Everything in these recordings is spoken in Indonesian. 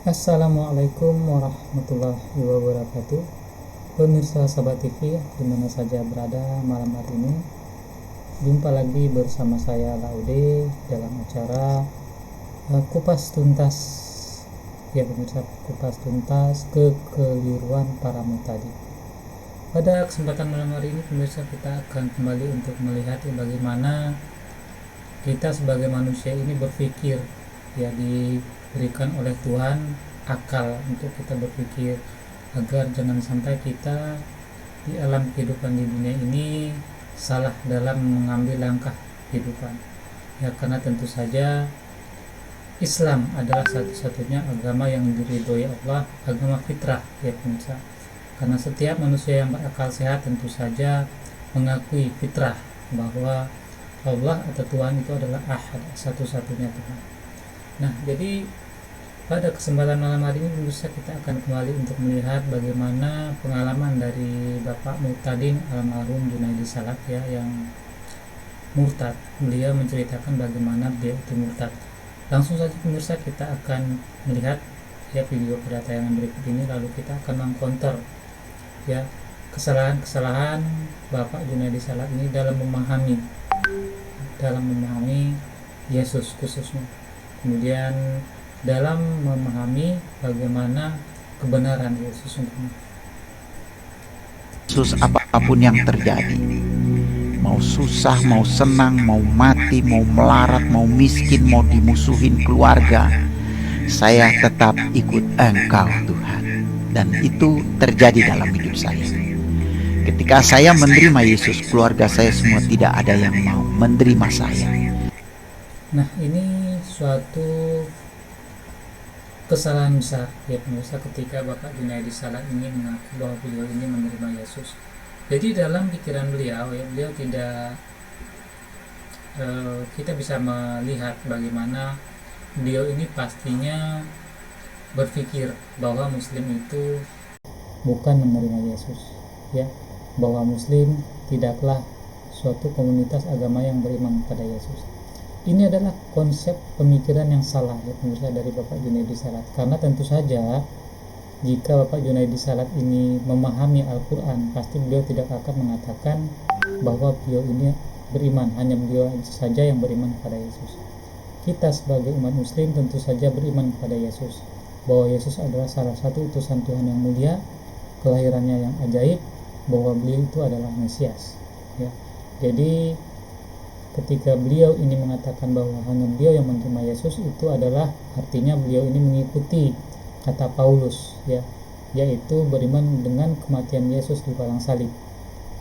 Assalamualaikum warahmatullahi wabarakatuh. Pemirsa Sahabat TV dimana saja berada malam hari ini, jumpa lagi bersama saya Laude dalam acara Kupas Tuntas. Ya pemirsa, kupas tuntas kekeliruan para mutadi. Pada kesempatan malam hari ini pemirsa, kita akan kembali untuk melihat bagaimana kita sebagai manusia ini berpikir, ya, diberikan oleh Tuhan akal untuk kita berpikir agar jangan sampai kita di alam kehidupan di dunia ini salah dalam mengambil langkah kehidupan, ya, karena tentu saja Islam adalah satu-satunya agama yang diridhoi Allah, agama fitrah, ya pemirsa. Karena setiap manusia yang berakal sehat tentu saja mengakui fitrah bahwa Allah atau Tuhan itu adalah Ahad, satu-satunya Tuhan. Nah, jadi pada kesempatan malam hari ini pemirsa, kita akan kembali untuk melihat bagaimana pengalaman dari Bapak Muhtadin almarhum Junaidi Salat, ya, yang murtad. Beliau menceritakan bagaimana beliau itu murtad. Langsung saja pemirsa, kita akan melihat, ya, video pada tayangan berikut ini, lalu kita akan mengkonter, ya, kesalahan-kesalahan Bapak Junaidi Salat ini dalam memahami Yesus khususnya, kemudian dalam memahami bagaimana kebenaran Yesus sesungguhnya. Yesus apapun yang terjadi, mau susah, mau senang, mau mati, mau melarat, mau miskin, mau dimusuhin keluarga, saya tetap ikut Engkau Tuhan. Dan itu terjadi dalam hidup saya. Ketika saya menerima Yesus, keluarga saya semua tidak ada yang mau menerima saya. Nah, ini suatu kesalahan besar, ya pemirsa, ketika Bapak Junaidi Salat ini mengaku bahwa beliau ini menerima Yesus. Jadi dalam pikiran beliau, ya, beliau tidak kita bisa melihat bagaimana beliau ini pastinya berpikir bahwa Muslim itu bukan menerima Yesus, ya, bahwa Muslim tidaklah suatu komunitas agama yang beriman pada Yesus. Ini adalah konsep pemikiran yang salah, ya pemirsa, dari Bapak Junaidi Salat. Karena tentu saja jika Bapak Junaidi Salat ini memahami Al-Quran, pasti beliau tidak akan mengatakan bahwa beliau ini beriman, hanya beliau saja yang beriman pada Yesus. Kita sebagai umat Muslim tentu saja beriman pada Yesus, bahwa Yesus adalah salah satu utusan Tuhan yang mulia, kelahirannya yang ajaib, bahwa beliau itu adalah Mesias, ya. Jadi ketika beliau ini mengatakan bahwa hanya beliau yang menerima Yesus, itu adalah artinya beliau ini mengikuti kata Paulus, ya, yaitu beriman dengan kematian Yesus di padang salib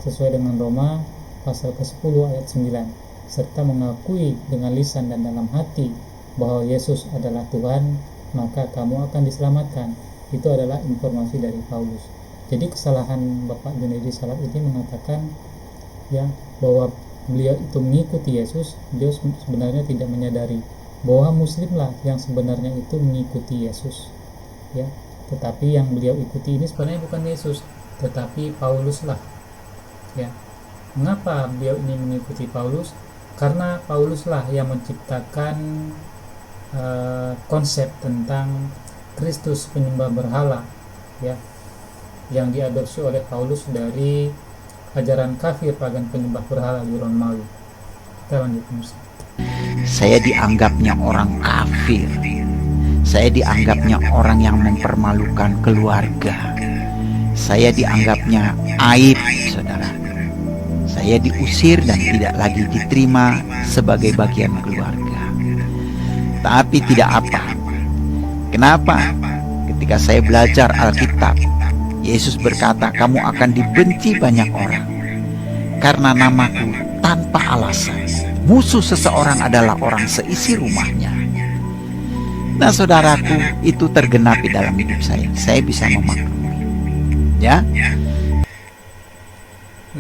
sesuai dengan Roma pasal ke-10 ayat 9, serta mengakui dengan lisan dan dalam hati bahwa Yesus adalah Tuhan, maka kamu akan diselamatkan. Itu adalah informasi dari Paulus. Jadi kesalahan Bapak Junaidi Salat ini mengatakan, ya, bahwa beliau itu mengikuti Yesus. Beliau sebenarnya tidak menyadari bahwa Muslimlah yang sebenarnya itu mengikuti Yesus, ya. Tetapi yang beliau ikuti ini sebenarnya bukan Yesus, tetapi Paulus lah, ya. Mengapa beliau ini mengikuti Paulus? Karena Paulus lah yang menciptakan konsep tentang Kristus penyembah berhala, ya, yang diadopsi oleh Paulus dari ajaran kafir pagan penyembah berhala di Romawi. Kita lanjut, Musa. Saya dianggapnya orang kafir. Saya dianggapnya orang yang mempermalukan keluarga. Saya dianggapnya aib, saudara. Saya diusir dan tidak lagi diterima sebagai bagian keluarga. Tapi tidak apa. Kenapa? Ketika saya belajar Alkitab, Yesus berkata, kamu akan dibenci banyak orang karena namaku tanpa alasan. Musuh seseorang adalah orang seisi rumahnya. Nah, saudaraku, itu tergenapi dalam hidup saya. Saya bisa memaklumi, ya.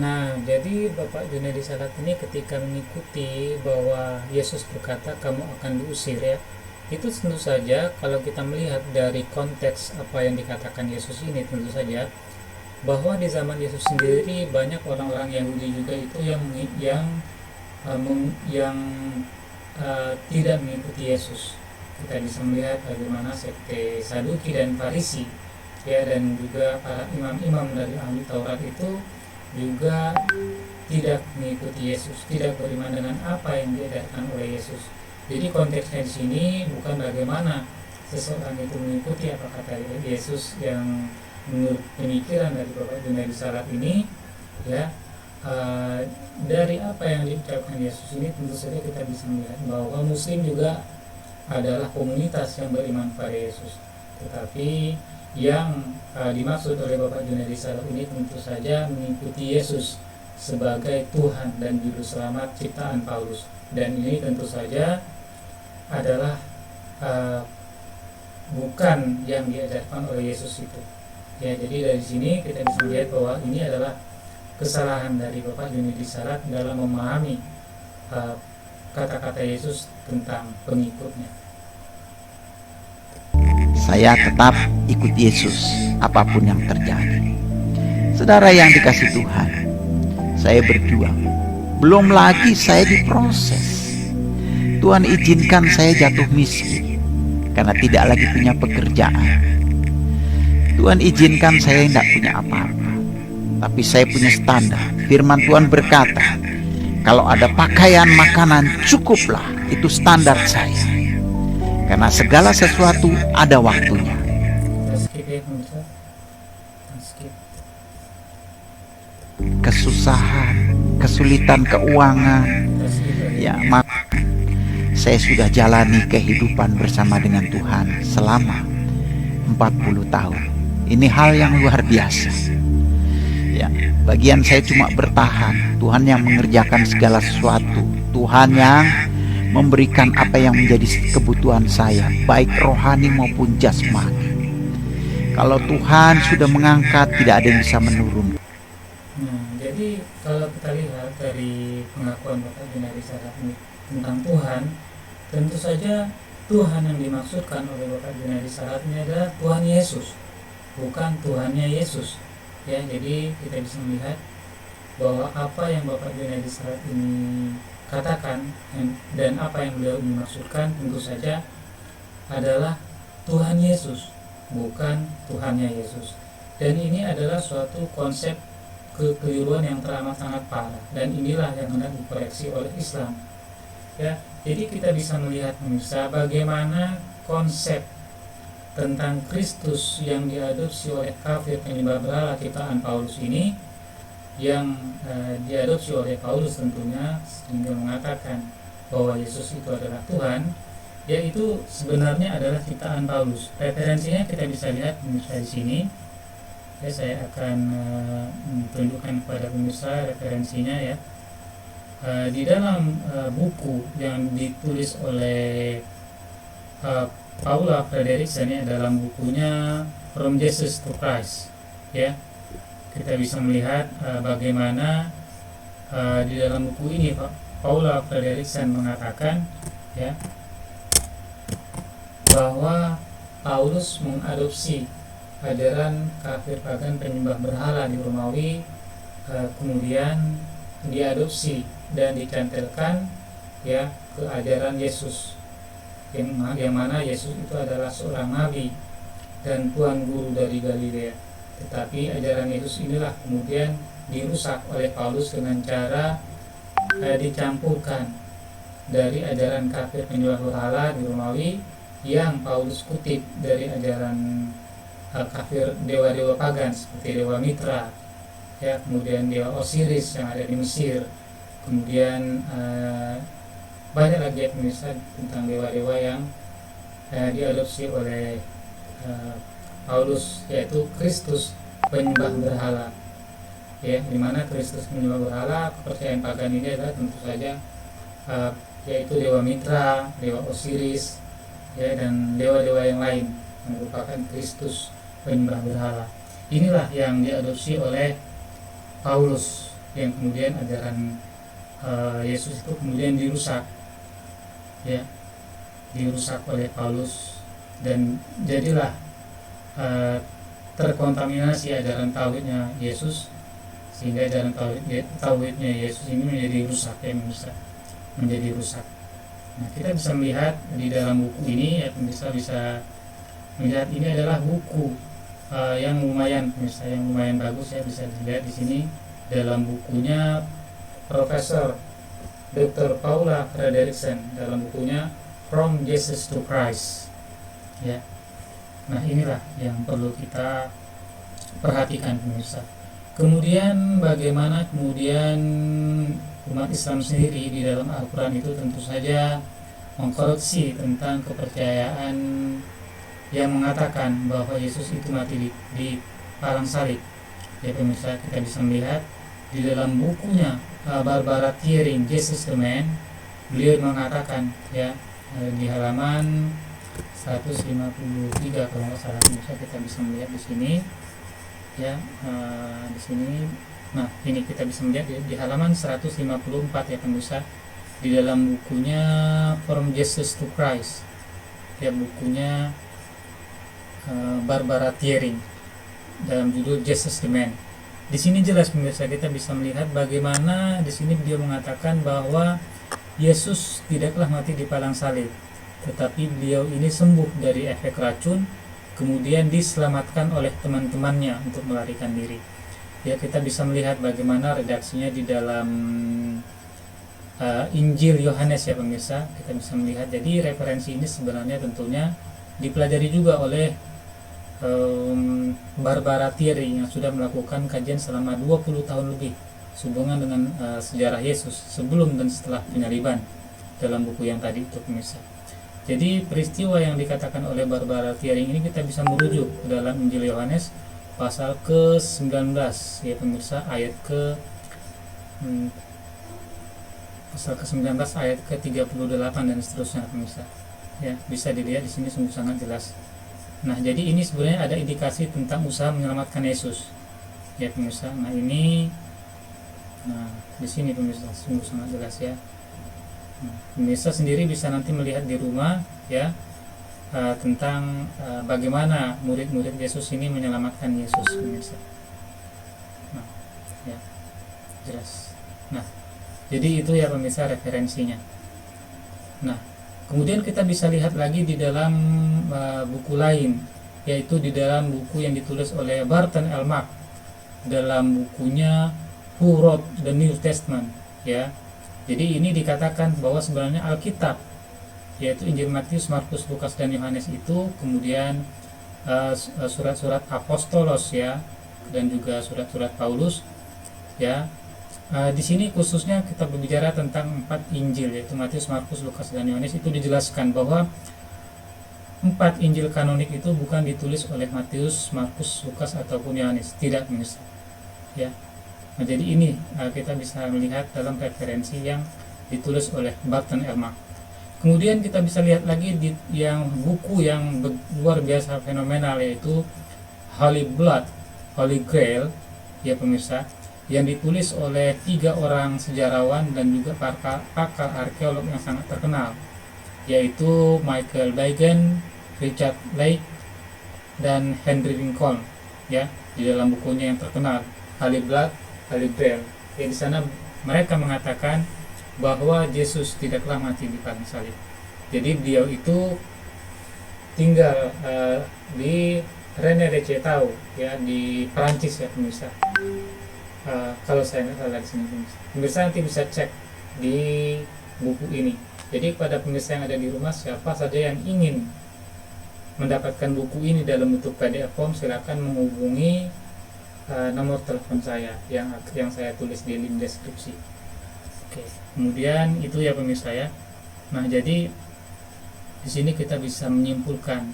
Nah, jadi Bapak Junaidi Salat ini ketika mengikuti bahwa Yesus berkata kamu akan diusir, ya, itu tentu saja kalau kita melihat dari konteks apa yang dikatakan Yesus ini, tentu saja bahwa di zaman Yesus sendiri banyak orang-orang Yahudi juga itu yang tidak mengikuti Yesus, kita bisa melihat bagaimana sekte Saduki dan Farisi, ya, dan juga para imam-imam dari ahli Taurat itu juga tidak mengikuti Yesus, tidak beriman dengan apa yang diajarkan oleh Yesus. Jadi konteksnya di sini bukan bagaimana seseorang itu mengikuti apa kata Yesus yang menurut pemikiran dari Bapak Junaidy Salat ini, ya. Dari apa yang diucapkan Yesus ini tentu saja kita bisa melihat bahwa Muslim juga adalah komunitas yang beriman pada Yesus. Tetapi yang dimaksud oleh Bapak Junaidy Salat ini tentu saja mengikuti Yesus sebagai Tuhan dan Juru Selamat ciptaan Paulus. Dan ini tentu saja adalah bukan yang diajarkan oleh Yesus itu. Ya, jadi dari sini kita bisa melihat bahwa ini adalah kesalahan dari Bapak Junaidy Salat dalam memahami kata-kata Yesus tentang pengikutnya. Saya tetap ikut Yesus apapun yang terjadi. Saudara yang dikasih Tuhan, saya berjuang. Belum lagi saya diproses. Tuhan izinkan saya jatuh miskin karena tidak lagi punya pekerjaan. Tuhan izinkan saya tidak punya apa-apa, tapi saya punya standar. Firman Tuhan berkata, kalau ada pakaian, makanan, cukuplah. Itu standar saya. Karena segala sesuatu ada waktunya. Kesusahan, kesulitan keuangan, ya, maka saya sudah jalani kehidupan bersama dengan Tuhan selama 40 tahun. Ini hal yang luar biasa. Ya, bagian saya cuma bertahan. Tuhan yang mengerjakan segala sesuatu. Tuhan yang memberikan apa yang menjadi kebutuhan saya, baik rohani maupun jasmani. Kalau Tuhan sudah mengangkat, tidak ada yang bisa menurun. Jadi kalau kita lihat dari pengakuan Bapak Junaidy Salat ini tentang Tuhan, tentu saja Tuhan yang dimaksudkan oleh Bapak Junaidy Salat ini adalah Tuhan Yesus, bukan Tuhannya Yesus. Ya, jadi kita bisa melihat bahwa apa yang Bapak Junaidy Salat ini katakan dan apa yang beliau dimaksudkan tentu saja adalah Tuhan Yesus, bukan Tuhannya Yesus. Dan ini adalah suatu konsep kekeliruan yang teramat sangat parah, dan inilah yang hendak dikoreksi oleh Islam. Ya, jadi kita bisa melihat pemirsa bagaimana konsep tentang Kristus yang diadopsi oleh kafir penyembah berhala ciptaan Paulus ini, yang diadopsi oleh Paulus tentunya, sehingga mengatakan bahwa Yesus itu adalah Tuhan, yaitu sebenarnya adalah ciptaan Paulus. Referensinya kita bisa lihat pemirsa di sini. Ya, saya akan tunjukkan kepada pemirsa referensinya, ya. Di dalam buku yang ditulis oleh Paula Frederickson, ya, dalam bukunya From Jesus to Christ, ya, kita bisa melihat bagaimana di dalam buku ini Paula Frederickson mengatakan, ya, bahwa Paulus mengadopsi ajaran kafir pagan penyembah berhala di Romawi, kemudian diadopsi dan dicantelkan, ya, ke ajaran Yesus, yang mana Yesus itu adalah seorang nabi dan tuan guru dari Galilea. Tetapi ajaran Yesus inilah kemudian dirusak oleh Paulus dengan cara dicampurkan dari ajaran kafir penyembah berhala di Romawi yang Paulus kutip dari ajaran kafir dewa-dewa pagan seperti dewa Mitra, ya, kemudian dewa Osiris yang ada di Mesir, kemudian banyak lagi pemirsa tentang dewa-dewa yang diadopsi oleh Paulus, yaitu Kristus penyembah berhala, ya, dimana Kristus penyembah berhala, kepercayaan pagan ini adalah tentu saja yaitu dewa Mitra, dewa Osiris, ya, dan dewa-dewa yang lain yang merupakan Kristus penyembah berhala. Inilah yang diadopsi oleh Paulus, yang kemudian ajaran Yesus itu kemudian dirusak, ya, dirusak oleh Paulus, dan jadilah terkontaminasi ajaran tauhidnya Yesus, sehingga ajaran tauhidnya Yesus ini menjadi rusak, ya, menjadi rusak. Nah, kita bisa melihat di dalam buku ini, ya pemirsa bisa melihat ini adalah buku yang lumayan pemirsa, yang lumayan bagus ya, bisa dilihat di sini dalam bukunya Profesor Dr. Paula Frederickson, dalam bukunya From Jesus to Christ ya. Nah, inilah yang perlu kita perhatikan pemirsa. Kemudian bagaimana kemudian umat Islam sendiri di dalam Al-Quran itu tentu saja mengkoreksi tentang kepercayaan yang mengatakan bahwa Yesus itu mati di palang salib. Ya pemirsa, kita bisa melihat di dalam bukunya Barbara Thiering, Jesus the Man, beliau mengatakan ya di halaman 153 kalau nggak salah pemirsa, kita bisa melihat di sini ya, di sini. Nah, ini kita bisa melihat di halaman 154 ya pemirsa, di dalam bukunya From Jesus to Christ ya, bukunya Barbara Thiering dalam judul Jesus the Man. Di sini jelas pemirsa, kita bisa melihat bagaimana di sini beliau mengatakan bahwa Yesus tidaklah mati di palang salib, tetapi beliau ini sembuh dari efek racun, kemudian diselamatkan oleh teman-temannya untuk melarikan diri. Ya, kita bisa melihat bagaimana redaksinya di dalam Injil Yohanes ya pemirsa. Kita bisa melihat, jadi referensi ini sebenarnya tentunya dipelajari juga oleh Barbara Thiering yang sudah melakukan kajian selama 20 tahun lebih sehubungan dengan sejarah Yesus sebelum dan setelah penyaliban dalam buku yang tadi itu pemirsa. Jadi peristiwa yang dikatakan oleh Barbara Thiering ini kita bisa merujuk ke dalam Injil Yohanes pasal ke-19 ya pemirsa, ayat pasal ke-19 ayat ke-38 dan seterusnya pemirsa. Ya, bisa dilihat di sini sungguh sangat jelas. Nah, jadi ini sebenarnya ada indikasi tentang usaha menyelamatkan Yesus. Ya pemirsa. Nah, ini di sini pemirsa sungguh sangat jelas ya. Nah, pemirsa sendiri bisa nanti melihat di rumah ya tentang bagaimana murid-murid Yesus ini menyelamatkan Yesus pemirsa. Nah, ya. Jelas. Nah, jadi itu ya pemirsa referensinya. Nah, kemudian kita bisa lihat lagi di dalam buku lain, yaitu di dalam buku yang ditulis oleh Barton L. Mark dalam bukunya Who Wrote the New Testament ya. Jadi ini dikatakan bahwa sebenarnya Alkitab, yaitu Injil Matius, Markus, Lukas, dan Yohanes itu kemudian surat-surat apostolos ya, dan juga surat-surat Paulus ya. Di sini khususnya kita berbicara tentang 4 Injil, yaitu Matius, Markus, Lukas, dan Yohanes. Itu dijelaskan bahwa 4 Injil kanonik itu bukan ditulis oleh Matius, Markus, Lukas, ataupun Yohanes, tidak pemirsa ya. Nah, jadi ini kita bisa melihat dalam referensi yang ditulis oleh Barton L. Mark. Kemudian kita bisa lihat lagi di yang buku yang luar biasa fenomenal, yaitu Holy Blood, Holy Grail ya pemirsa, yang ditulis oleh 3 orang sejarawan dan juga pakar arkeolog yang sangat terkenal, yaitu Michael Bagan, Richard Leigh, dan Henry Lincoln ya, di dalam bukunya yang terkenal Holy Blood, Holy Grail. Ya, di sana mereka mengatakan bahwa Yesus tidaklah mati di palang salib. Jadi beliau itu tinggal di René de Cetau ya, di Perancis ya pemirsa. Kalau saya nggak salah di sini pemirsa nanti bisa cek di buku ini. Jadi kepada pemirsa yang ada di rumah, siapa saja yang ingin mendapatkan buku ini dalam bentuk PDF form, silakan menghubungi nomor telepon saya yang saya tulis di link deskripsi. Oke, kemudian itu ya pemirsa ya. Nah, jadi di sini kita bisa menyimpulkan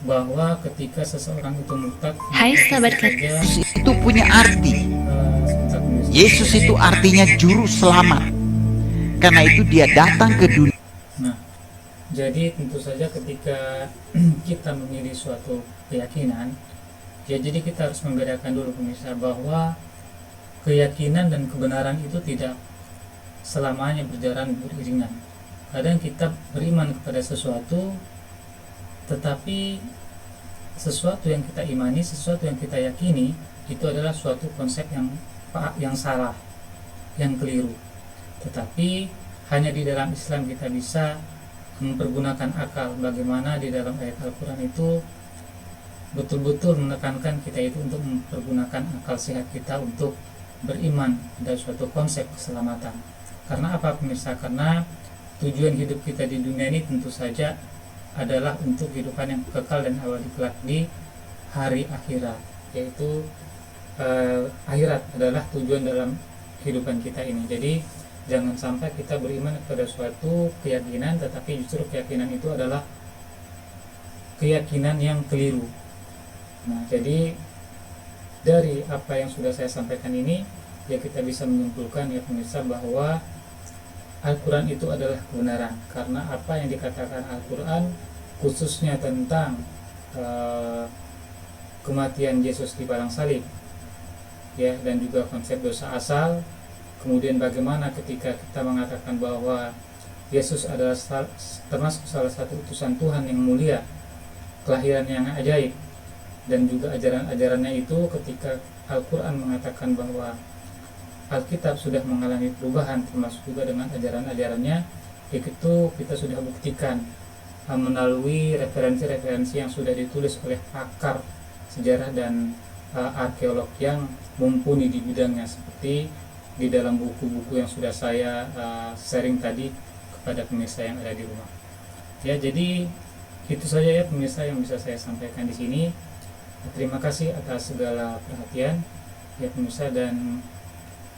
bahwa ketika seseorang itu murtad, Hai sahabat Yesus itu punya arti. Yesus itu artinya juru selamat. Karena itu dia datang ke dunia. Nah, jadi tentu saja ketika kita memilih suatu keyakinan, ya jadi kita harus membedakan dulu pemirsa bahwa keyakinan dan kebenaran itu tidak selamanya berjalan beriringan. Kadang kita beriman kepada sesuatu, tetapi sesuatu yang kita imani, sesuatu yang kita yakini itu adalah suatu konsep yang salah, yang keliru. Tetapi hanya di dalam Islam kita bisa mempergunakan akal. Bagaimana di dalam ayat Al-Quran itu betul-betul menekankan kita itu untuk mempergunakan akal sehat kita untuk beriman pada suatu konsep keselamatan. Karena apa pemirsa? Karena tujuan hidup kita di dunia ini tentu saja adalah untuk kehidupan yang kekal dan abadi kelak di hari akhirat, yaitu akhirat adalah tujuan dalam kehidupan kita ini. Jadi jangan sampai kita beriman kepada suatu keyakinan tetapi justru keyakinan itu adalah keyakinan yang keliru. Nah, jadi dari apa yang sudah saya sampaikan ini, ya kita bisa menyimpulkan ya pemirsa bahwa Al-Quran itu adalah kebenaran. Karena apa yang dikatakan Al-Quran khususnya tentang kematian Yesus di padang salib, ya, dan juga konsep dosa asal. Kemudian bagaimana ketika kita mengatakan bahwa Yesus adalah termasuk salah satu utusan Tuhan yang mulia, kelahiran yang ajaib, dan juga ajaran-ajarannya itu ketika Al-Quran mengatakan bahwa Alkitab sudah mengalami perubahan termasuk juga dengan ajaran-ajarannya, itu kita sudah buktikan melalui referensi-referensi yang sudah ditulis oleh pakar sejarah dan arkeolog yang mumpuni di bidangnya, seperti di dalam buku-buku yang sudah saya sharing tadi kepada pemirsa yang ada di rumah. Ya, jadi itu saja ya pemirsa yang bisa saya sampaikan di sini. Terima kasih atas segala perhatian ya pemirsa, dan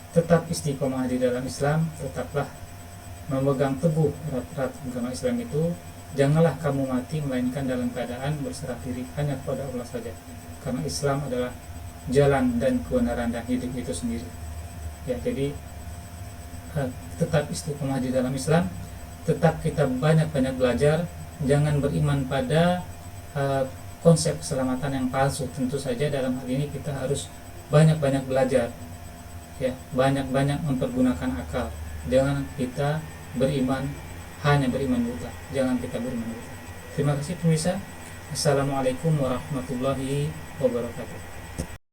tetap istiqomah di dalam Islam, tetaplah memegang teguh erat-erat agama Islam itu. Janganlah kamu mati melainkan dalam keadaan berserah diri hanya kepada Allah saja, karena Islam adalah jalan dan kebenaran dan hidup itu sendiri. Ya, jadi tetap istiqomah di dalam Islam, tetap kita banyak-banyak belajar, jangan beriman pada konsep keselamatan yang palsu. Tentu saja dalam hal ini kita harus banyak-banyak belajar, ya, banyak-banyak mempergunakan akal. Jangan kita hanya beriman buta, jangan kita beriman buta. Terima kasih pemirsa. Assalamualaikum warahmatullahi wabarakatuh.